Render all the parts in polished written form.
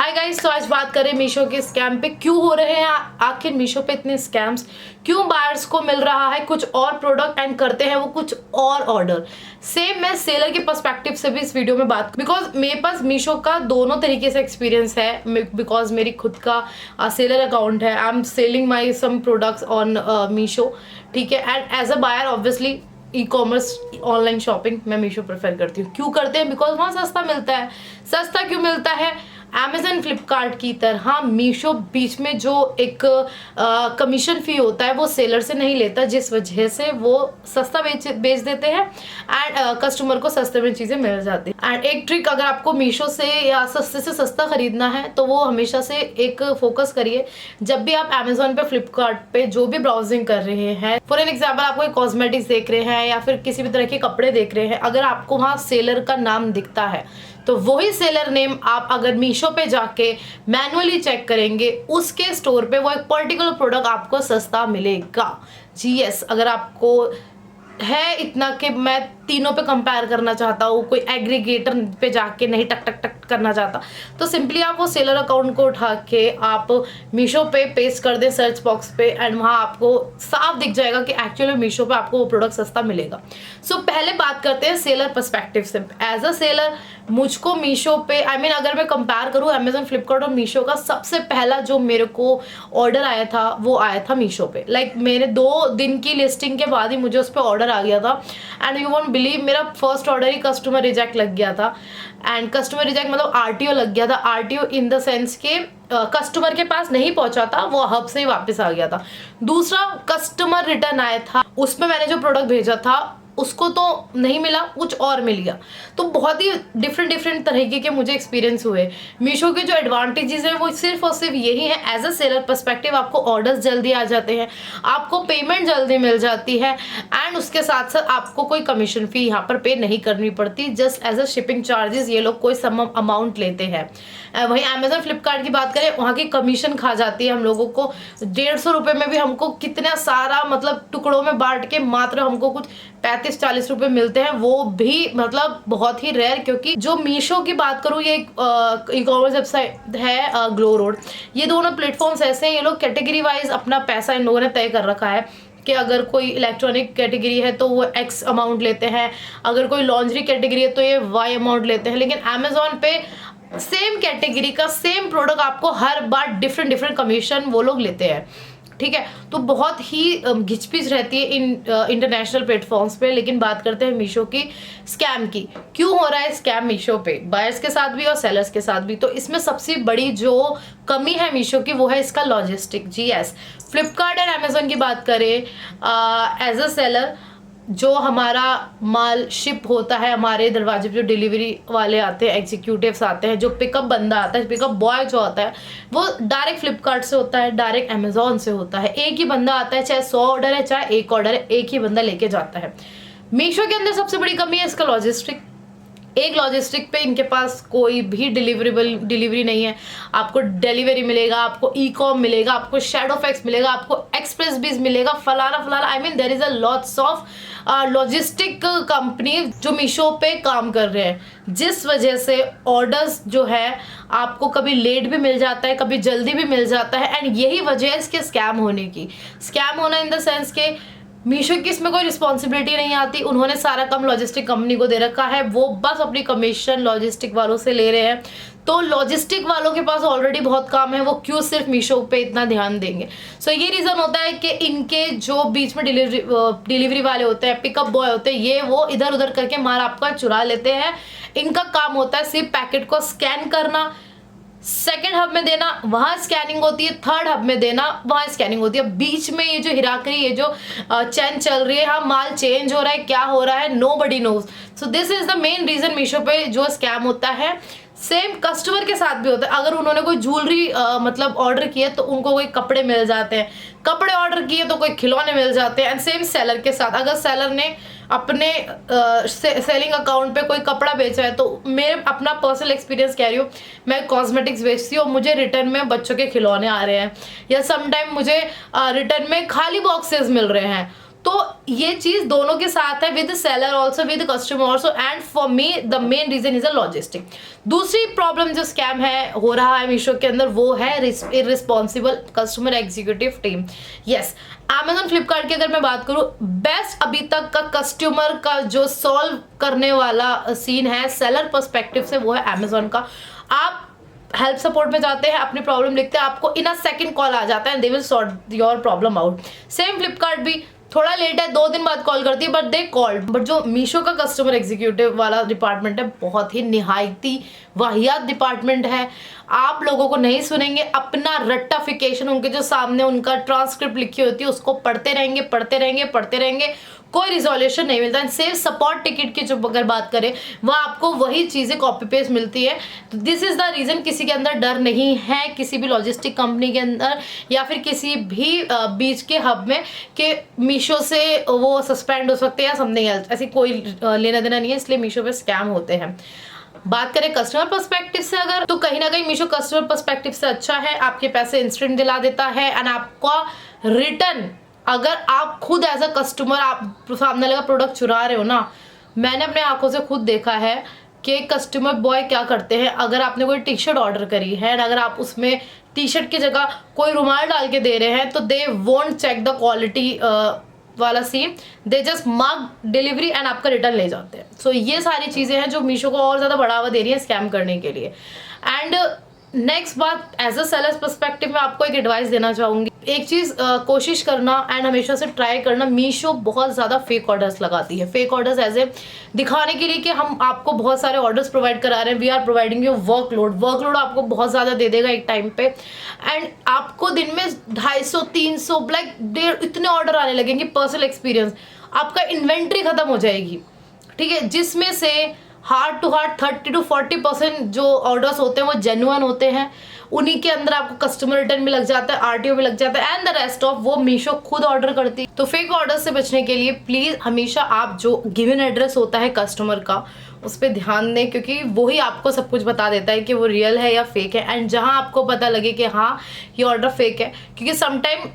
Hi guys, तो आज बात करें मीशो के स्कैम पे। क्यों हो रहे हैं आखिर मीशो पे इतने स्कैम्स? क्यों बायर्स को मिल रहा है कुछ और प्रोडक्ट एंड करते हैं वो कुछ और ऑर्डर? सेम मैं सेलर के पर्सपेक्टिव से भी इस वीडियो में बात, बिकॉज मेरे पास मीशो का दोनों तरीके से एक्सपीरियंस है। बिकॉज मेरी खुद का सेलर अकाउंट है। I am selling my some products on Meesho, ठीक है। And as a buyer obviously e commerce online shopping मैं मीशो प्रेफर करती हूँ। क्यों करते हैं? बिकॉज वहाँ सस्ता मिलता है। सस्ता क्यों मिलता है? अमेजन फ्लिपकार्ट की तरह मीशो बीच में जो एक कमीशन फी होता है वो सेलर से नहीं लेता, जिस वजह से वो सस्ता बेच देते हैं एंड कस्टमर को सस्ते में चीज़ें मिल जाती हैं। एंड एक ट्रिक, अगर आपको मीशो से या सस्ते से सस्ता खरीदना है तो वो हमेशा से एक फोकस करिए। जब भी आप अमेजोन पे फ्लिपकार्ट पे जो भी ब्राउजिंग कर रहे हैं, फॉर एन एग्जाम्पल आप कोई कॉस्मेटिक्स देख रहे हैं या फिर किसी भी तरह के कपड़े देख रहे हैं, अगर आपको वहाँ सेलर का नाम दिखता है तो वही सेलर नेम आप अगर मीशो पे जाके मैनुअली चेक करेंगे, उसके स्टोर पे वो एक पर्टिकुलर प्रोडक्ट आपको सस्ता मिलेगा। जी यस, अगर आपको है इतना कि मैं तीनों पे कंपेयर करना चाहता हूँ, कोई एग्रीगेटर पे जाके नहीं टक टक टक करना चाहता, तो सिंपली आप वो सेलर अकाउंट को उठा के आप मीशो पे पेस्ट कर दें सर्च बॉक्स पे एंड वहाँ आपको साफ दिख जाएगा कि एक्चुअली मीशो पे आपको वो प्रोडक्ट सस्ता मिलेगा। सो पहले बात करते हैं सेलर पर्सपेक्टिव से। एज अ सेलर मुझको मीशो पे अगर मैं कंपेयर करूँ अमेजन फ्लिपकार्ट और मीशो का, सबसे पहला जो मेरे को ऑर्डर आया था वो आया था मीशो पे। मेरे 2 दिन की लिस्टिंग के बाद ही मुझे उस पर ऑर्डर आ गया था। एंड यू वोंट बिलीव, मेरा फर्स्ट ऑर्डर ही कस्टमर रिजेक्ट लग गया था। एंड कस्टमर रिजेक्ट मतलब आरटीओ लग गया था। आरटीओ इन द सेंस के कस्टमर के पास नहीं पहुंचा था, वो हब से ही वापस आ गया था। दूसरा कस्टमर रिटर्न आया था, उसमें मैंने जो प्रोडक्ट भेजा था उसको तो नहीं मिला, कुछ और मिल गया। तो बहुत ही डिफरेंट तरीके के मुझे एक्सपीरियंस हुए। मीशो के जो एडवांटेजेस हैं वो सिर्फ और सिर्फ यही है, एज अ सेलर पर्सपेक्टिव आपको ऑर्डर्स जल्दी आ जाते हैं, आपको पेमेंट जल्दी मिल जाती है एंड उसके साथ साथ आपको कोई कमीशन फी यहाँ पर पे नहीं करनी पड़ती। Just as a shipping charges ये लोग कोई सम अमाउंट लेते हैं। वहीं अमेजन फ्लिपकार्ट की बात करें, वहाँ की कमीशन खा जाती है हम लोगों को। 150 रुपये में भी हमको कितना सारा मतलब टुकड़ों में बांट के मात्र हमको कुछ 35-40 रुपए मिलते हैं, वो भी मतलब बहुत ही रेयर। क्योंकि जो मीशो की बात करूँ, ये ई कॉमर्स वेबसाइट है ग्लो रोड, ये दोनों प्लेटफॉर्म्स ऐसे हैं, ये लोग कैटेगरी वाइज अपना पैसा इन लोगों ने तय कर रखा है कि अगर कोई इलेक्ट्रॉनिक कैटेगरी है तो वो एक्स अमाउंट लेते हैं, अगर कोई लॉन्ड्री कैटेगरी है तो ये वाई अमाउंट लेते हैं। लेकिन अमेजोन पे सेम कैटेगरी का सेम प्रोडक्ट आपको हर बार डिफरेंट कमीशन वो लोग लेते हैं, ठीक है। तो बहुत ही घिचपिच रहती है इन इंटरनेशनल प्लेटफॉर्म्स पे। लेकिन बात करते हैं मीशो की स्कैम की। क्यों हो रहा है स्कैम मीशो पे, बायर्स के साथ भी और सेलर्स के साथ भी? तो इसमें सबसे बड़ी जो कमी है मीशो की वो है इसका लॉजिस्टिक। जी यस, फ्लिपकार्ट एंड अमेजोन की बात करें, एज अ सेलर जो हमारा माल शिप होता है, हमारे दरवाजे पे जो डिलीवरी वाले आते हैं, एग्जीक्यूटिव्स आते हैं, जो पिकअप बंदा आता है, पिकअप बॉय जो आता है, वो डायरेक्ट फ्लिपकार्ट से होता है, डायरेक्ट अमेजोन से होता है। एक ही बंदा आता है, चाहे 100 ऑर्डर है चाहे 1 ऑर्डर है, एक ही बंदा लेके जाता है। मीशो के अंदर सबसे बड़ी कमी है इसका लॉजिस्टिक। एक लॉजिस्टिक पे इनके पास कोई भी डिलीवरी नहीं है। आपको डिलीवरी मिलेगा, आपको ई कॉम मिलेगा, आपको शैडोफैक्स मिलेगा, आपको एक्सप्रेस बीज मिलेगा, फलाना there is a lots of logistic company जो मीशो पे काम कर रहे हैं, जिस वजह से ऑर्डर्स जो है आपको कभी लेट भी मिल जाता है, कभी जल्दी भी मिल जाता है। एंड यही वजह है इसके स्कैम होने की। स्कैम होना इन द सेंस के मीशो की इसमें कोई रिस्पॉन्सिबिलिटी नहीं आती, उन्होंने सारा काम लॉजिस्टिक कंपनी को दे रखा है, वो बस अपनी कमीशन लॉजिस्टिक वालों से ले रहे हैं। तो लॉजिस्टिक वालों के पास ऑलरेडी बहुत काम है, वो क्यों सिर्फ मीशो पे इतना ध्यान देंगे? सो ये रीज़न होता है कि इनके जो बीच में डिलीवरी वाले होते हैं, पिकअप बॉय होते हैं, ये वो इधर उधर करके माल आपका चुरा लेते हैं। इनका काम होता है सिर्फ पैकेट को स्कैन करना, सेकेंड हब में देना, वहाँ स्कैनिंग होती है, थर्ड हब में देना, वहाँ स्कैनिंग होती है। बीच में ये जो हिराकरी, ये जो चैन चल रही है, हाँ माल चेंज हो रहा है, क्या हो रहा है, nobody knows. So this is the main reason Meesho पे जो स्कैम होता है। सेम कस्टमर के साथ भी होता है। अगर उन्होंने कोई ज्वेलरी मतलब ऑर्डर किया तो उनको कोई कपड़े मिल जाते हैं, कपड़े ऑर्डर किए तो कोई खिलौने मिल जाते हैं। एंड सेम सेलर के साथ, अगर सेलर ने अपने सेलिंग अकाउंट पे कोई कपड़ा बेचा है, तो मेरे अपना पर्सनल एक्सपीरियंस कह रही हूँ, मैं कॉस्मेटिक्स बेचती हूँ और मुझे रिटर्न में बच्चों के खिलौने आ रहे हैं, या समटाइम मुझे रिटर्न में खाली बॉक्सेस मिल रहे हैं, तो ये चीज दोनों के साथ है, with seller also, with customer also, and for me the main reason is a logistic. दूसरी प्रॉब्लम जो स्कैम है हो रहा है मीशो के अंदर वो है irresponsible customer executive team. Yes, Amazon Flipkart की अगर मैं बात करूं, बेस्ट अभी तक का कस्टमर का जो सॉल्व करने वाला सीन है सेलर पर्सपेक्टिव से वो है Amazon का। आप हेल्प सपोर्ट में जाते हैं, अपनी प्रॉब्लम लिखते हैं, आपको इन अ सेकंड कॉल आ जाता है, they will sort your problem out. Same Flipkart भी थोड़ा लेट है, 2 दिन बाद कॉल करती है, बट दे कॉल्ड। बट जो मीशो का कस्टमर एग्जीक्यूटिव वाला डिपार्टमेंट है बहुत ही निहायती वाहियात डिपार्टमेंट है। आप लोगों को नहीं सुनेंगे, अपना रट्टाफिकेशन उनके जो सामने उनका ट्रांसक्रिप्ट लिखी होती है उसको पढ़ते रहेंगे पढ़ते रहेंगे पढ़ते रहेंगे, कोई रिजोल्यूशन नहीं मिलता। सिर्फ सपोर्ट टिकट की जो अगर बात करें वह आपको वही चीज़ें कॉपी पेस्ट मिलती है। तो दिस इज़ द रीज़न, किसी के अंदर डर नहीं है, किसी भी लॉजिस्टिक कंपनी के अंदर या फिर किसी भी बीच के हब में कि मीशो से वो सस्पेंड हो सकते हैं या समथिंग एल्स, ऐसी कोई लेना देना नहीं है। इसलिए मीशो पे स्कैम होते हैं। बात करें कस्टमर पर्सपेक्टिव से अगर, तो कहीं ना कहीं मीशो कस्टमर पर्सपेक्टिव से अच्छा है, आपके पैसे इंस्टेंट दिला देता है एंड आपका रिटर्न, अगर आप खुद एज अ कस्टमर आप सामने लगा प्रोडक्ट चुरा रहे हो ना, मैंने अपने आंखों से खुद देखा है कि कस्टमर बॉय क्या करते हैं। अगर आपने कोई टी शर्ट ऑर्डर करी है, अगर आप उसमें टी शर्ट की जगह कोई रुमाल डाल के दे रहे हैं तो they won't check the quality वाला scene, they just mark delivery and आपका रिटर्न ले जाते हैं। सो ये सारी चीज़ें हैं जो मीशो को और ज़्यादा बढ़ावा दे रही है स्कैम करने के लिए। एंड नेक्स्ट बात, एज अ सेलर्स पर्सपेक्टिव में आपको एक एडवाइस देना चाहूँगी। एक चीज़ कोशिश करना एंड हमेशा से ट्राई करना, मीशो बहुत ज़्यादा फेक ऑर्डर्स लगाती है। फेक ऑर्डर्स ऐसे दिखाने के लिए कि हम आपको बहुत सारे ऑर्डर्स प्रोवाइड करा रहे हैं, we are providing you workload आपको बहुत ज़्यादा दे देगा एक टाइम पे, एंड आपको दिन में 250 300 लाइक इतने ऑर्डर आने लगेंगे। पर्सनल एक्सपीरियंस, आपका इन्वेंट्री खत्म हो जाएगी, ठीक है, जिसमें से हार्ड टू हार्ड 30 to 40% जो ऑर्डर्स होते हैं वो जेन्युइन होते हैं। उन्हीं के अंदर आपको कस्टमर रिटर्न भी लग जाता है, आरटीओ भी लग जाता है, एंड द रेस्ट ऑफ वो मीशो खुद ऑर्डर करती है। तो फेक ऑर्डर से बचने के लिए प्लीज़ हमेशा आप जो गिवन एड्रेस होता है कस्टमर का उस पर ध्यान दें, क्योंकि वही आपको सब कुछ बता देता है कि वो रियल है या फेक है। एंड जहाँ आपको पता लगे कि हाँ ये ऑर्डर फेक है, क्योंकि समटाइम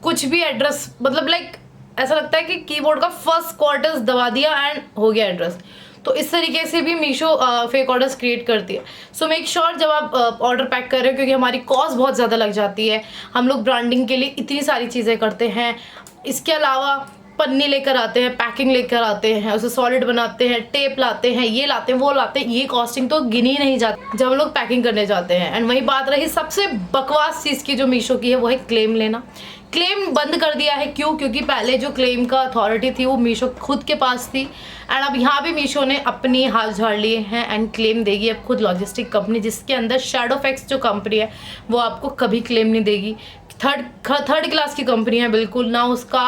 कुछ भी एड्रेस मतलब लाइक ऐसा लगता है कि कीबोर्ड का फर्स्ट क्वार्टर्स दबा दिया एंड हो गया एड्रेस। तो इस तरीके से भी मीशो फेक ऑर्डर्स क्रिएट करती है। सो मेक श्योर जब आप ऑर्डर पैक कर रहे हो, क्योंकि हमारी कॉस्ट बहुत ज़्यादा लग जाती है, हम लोग ब्रांडिंग के लिए इतनी सारी चीज़ें करते हैं। इसके अलावा पन्नी लेकर आते हैं, पैकिंग लेकर आते हैं, उसे सॉलिड बनाते हैं, टेप लाते हैं, ये लाते हैं वो लाते हैं, ये कॉस्टिंग तो गिनी नहीं जाती जब हम लोग पैकिंग करने जाते हैं। एंड वही बात रही सबसे बकवास चीज़ की जो मीशो की है वो है क्लेम लेना। क्लेम बंद कर दिया है, क्यों? क्योंकि पहले जो क्लेम का अथॉरिटी थी वो मीशो खुद के पास थी, एंड अब यहाँ भी मीशो ने अपनी हाथ झाड़ लिए हैं एंड क्लेम देगी अब खुद लॉजिस्टिक कंपनी, जिसके अंदर शैडोफैक्स जो कंपनी है वो आपको कभी क्लेम नहीं देगी। थर्ड क्लास की कंपनी है बिल्कुल, ना उसका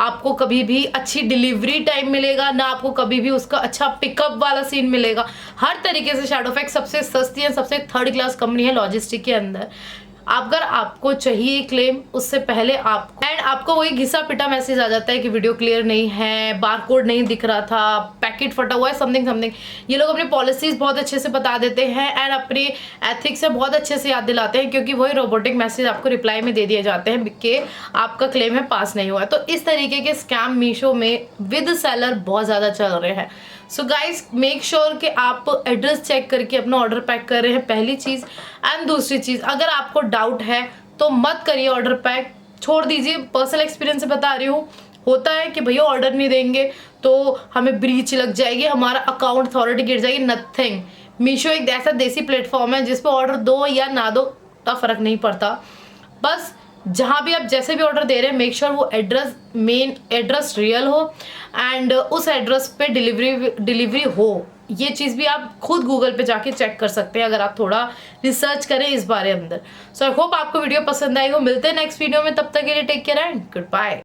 आपको कभी भी अच्छी डिलीवरी टाइम मिलेगा, ना आपको कभी भी उसका अच्छा पिकअप वाला सीन मिलेगा। हर तरीके से शैडोफैक्स सबसे सस्ती है, सबसे थर्ड क्लास कंपनी है लॉजिस्टिक के अंदर। अगर आपको चाहिए क्लेम उससे पहले आपको वही घिसा पिटा मैसेज आ जाता है कि वीडियो क्लियर नहीं है, बारकोड नहीं दिख रहा था, पैकेट फटा हुआ है, समथिंग। ये लोग अपनी पॉलिसीज बहुत अच्छे से बता देते हैं एंड अपनी एथिक्स से बहुत अच्छे से याद दिलाते हैं, क्योंकि वही रोबोटिक मैसेज आपको रिप्लाई में दे दिए जाते हैं कि आपका क्लेम है पास नहीं हुआ है। तो इस तरीके के स्कैम मीशो में विद सेलर बहुत ज़्यादा चल रहे हैं। सो गाइज मेक श्योर कि आप एड्रेस चेक करके अपना ऑर्डर पैक कर रहे हैं, पहली चीज़। एंड दूसरी चीज़, अगर आपको डाउट है तो मत करिए ऑर्डर पैक, छोड़ दीजिए। पर्सनल एक्सपीरियंस से बता रही हूँ, होता है कि भैया ऑर्डर नहीं देंगे तो हमें ब्रीच लग जाएगी, हमारा अकाउंट अथॉरिटी गिर जाएगी। नथिंग, मीशो एक ऐसा देसी प्लेटफॉर्म है जिस पर ऑर्डर दो या ना दो का फ़र्क नहीं पड़ता। बस जहाँ भी आप जैसे भी ऑर्डर दे रहे हैं मेक श्योर वो एड्रेस, मेन एड्रेस रियल हो एंड उस एड्रेस पे डिलीवरी हो। ये चीज़ भी आप खुद गूगल पे जाके चेक कर सकते हैं अगर आप थोड़ा रिसर्च करें इस बारे अंदर। सो आई होप आपको वीडियो पसंद आई हो। मिलते हैं नेक्स्ट वीडियो में, तब तक के लिए take care and good bye.